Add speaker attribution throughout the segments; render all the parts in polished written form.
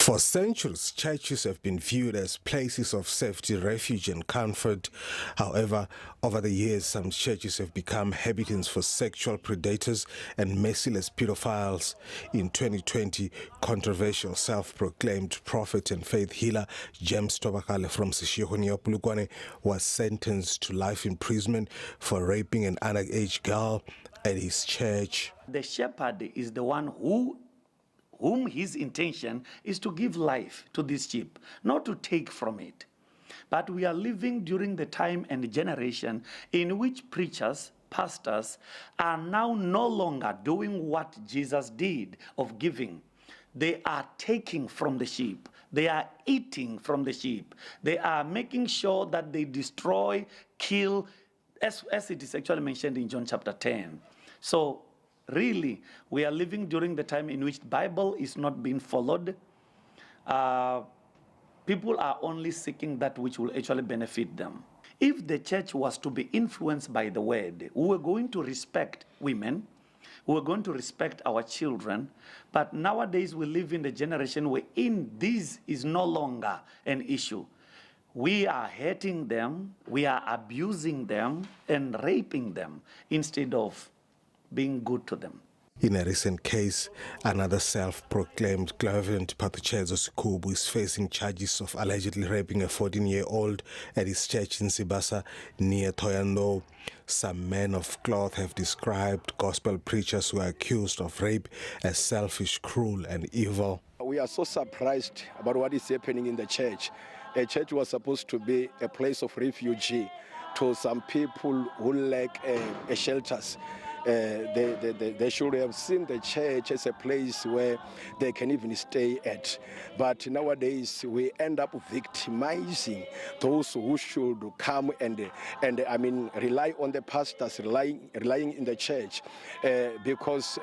Speaker 1: For centuries, churches have been viewed as places of safety, refuge, and comfort. However, over the years, some churches have become habitats for sexual predators and merciless pedophiles. In 2020, controversial self-proclaimed prophet and faith healer James Tobakale from Sishihoniya was sentenced to life imprisonment for raping an underage girl at his church.
Speaker 2: The shepherd is the one whom his intention is to give life to this sheep, not to take from it. But we are living during the time and generation in which preachers, pastors are now no longer doing what Jesus did of giving. They are taking from the sheep. They are eating from the sheep. They are making sure that they destroy, kill, as it is actually mentioned in John chapter 10. So really, we are living during the time in which the Bible is not being followed. People are only seeking that which will actually benefit them. If the church was to be influenced by the word, we were going to respect women, we were going to respect our children, but nowadays we live in the generation wherein this is no longer an issue. We are hating them, we are abusing them, and raping them instead of being good to them.
Speaker 1: In a recent case, another self-proclaimed clairvoyant, Pathuchezo Sikubu, is facing charges of allegedly raping a 14-year-old at his church in Sibasa near Thohoyandou. Some men of cloth have described gospel preachers who are accused of rape as selfish, cruel, and evil.
Speaker 3: We are so surprised about what is happening in the church. A church was supposed to be a place of refuge to some people who lack shelters. They should have seen the church as a place where they can even stay at. But nowadays we end up victimizing those who should come and rely on the pastors, relying in the church because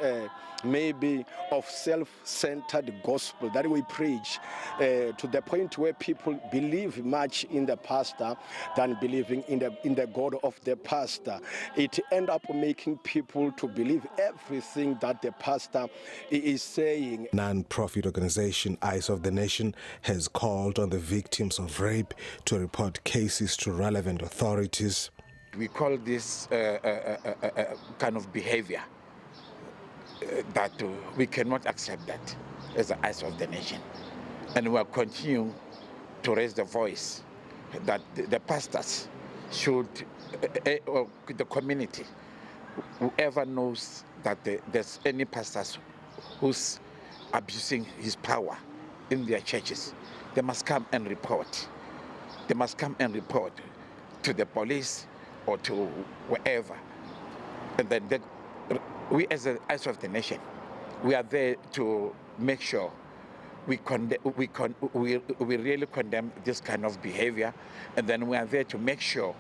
Speaker 3: maybe of self-centered gospel that we preach to the point where people believe much in the pastor than believing in the God of the pastor. It end up making people to believe everything that the pastor is saying.
Speaker 1: Non-profit organization Eyes of the Nation has called on the victims of rape to report cases to relevant authorities.
Speaker 4: We call this kind of behavior that we cannot accept that as the Eyes of the Nation. And we are continuing to raise the voice that the pastors should, or the community, whoever knows that there's any pastors who's abusing his power in their churches, they must come and report. They must come and report to the police or to wherever. And then we as the Eyes of the Nation, we are there to make sure we really condemn this kind of behavior, and then we are there to make sure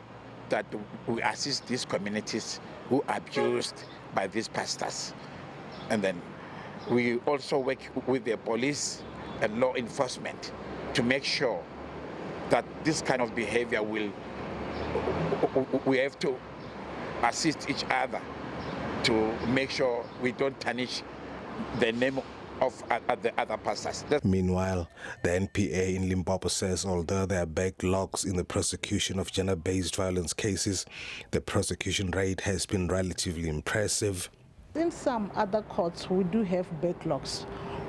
Speaker 4: that we assist these communities who are abused by these pastors. And then we also work with the police and law enforcement to make sure that this kind of behavior we have to assist each other to make sure we don't tarnish the name of the other pastors.
Speaker 1: Meanwhile, the NPA in Limpopo says although there are backlogs in the prosecution of gender-based violence cases, the prosecution rate has been relatively impressive.
Speaker 5: In some other courts, we do have backlogs,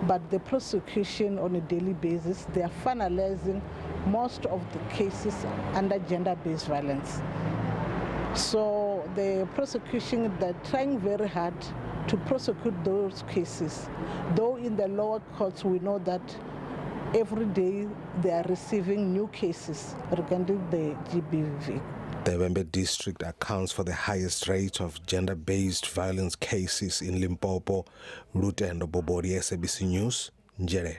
Speaker 5: but the prosecution on a daily basis, they are finalizing most of the cases under gender-based violence. So the prosecution, they're trying very hard to prosecute those cases. Though in the lower courts, we know that every day they are receiving new cases regarding the GBV.
Speaker 1: The Wembe district accounts for the highest rate of gender-based violence cases in Limpopo. Ruth and Bobori, SABC News, Njere.